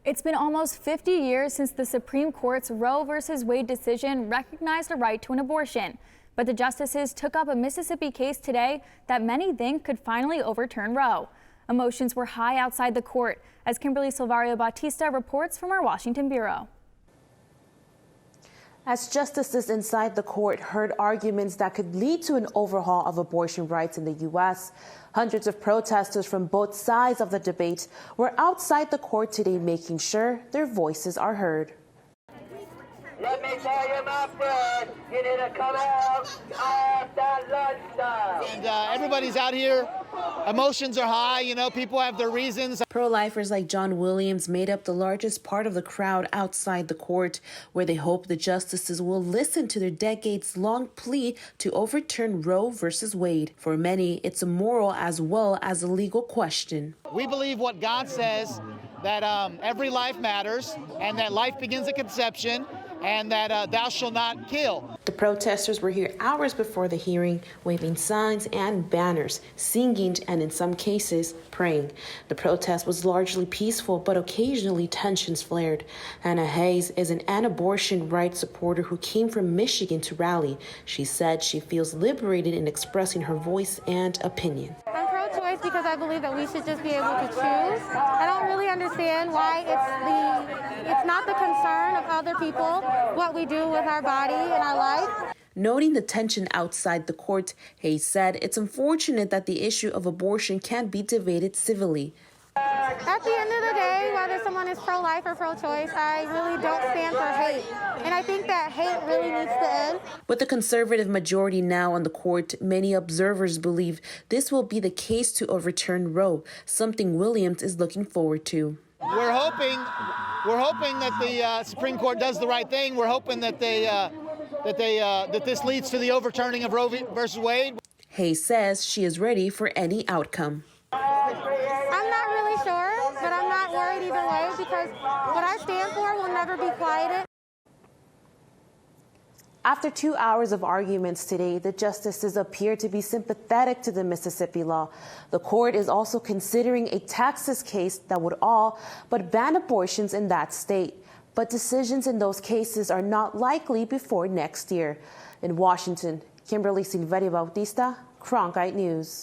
It's been almost 50 years since the Supreme Court's Roe v. Wade decision recognized a right to an abortion. But the justices took up a Mississippi case today that many think could finally overturn Roe. Emotions were high outside the court, as Kimberly Silverio-Bautista reports from our Washington bureau. As justices inside the court heard arguments that could lead to an overhaul of abortion rights in the U.S., hundreds of protesters from both sides of the debate were outside the court today making sure their voices are heard. Let me tell you, my friend, you need to come out after lunchtime. And everybody's out here. Emotions are high, you know, people have their reasons. Pro-lifers like John Williams made up the largest part of the crowd outside the court, where they hope the justices will listen to their decades-long plea to overturn Roe v. Wade. For many, it's a moral as well as a legal question. We believe what God says, that every life matters, and that life begins at conception, and that thou shalt not kill. The protesters were here hours before the hearing, waving signs and banners, singing, and in some cases, praying. The protest was largely peaceful, but occasionally tensions flared. Hannah Hayes is an abortion rights supporter who came from Michigan to rally. She said she feels liberated in expressing her voice and opinion. I'm pro-choice because I believe that we should just be able to choose. I don't really understand why it's not the concern of other people what we do with our body and our life. Noting the tension outside the court, Hayes said it's unfortunate that the issue of abortion can't be debated civilly. At the end of the day, whether someone is pro-life or pro-choice, I really don't stand for hate. And I think that hate really needs to end. With the conservative majority now on the court, many observers believe this will be the case to overturn Roe, something Williams is looking forward to. We're hoping that the Supreme Court does the right thing. We're hoping that that this leads to the overturning of Roe v. Wade. Hayes says she is ready for any outcome. I'm not really sure, but I'm not worried either way because what I stand for will never be quieted. After 2 hours of arguments today, the justices appear to be sympathetic to the Mississippi law. The court is also considering a Texas case that would all but ban abortions in that state. But decisions in those cases are not likely before next year. In Washington, Kimberly Silverio-Bautista, Cronkite News.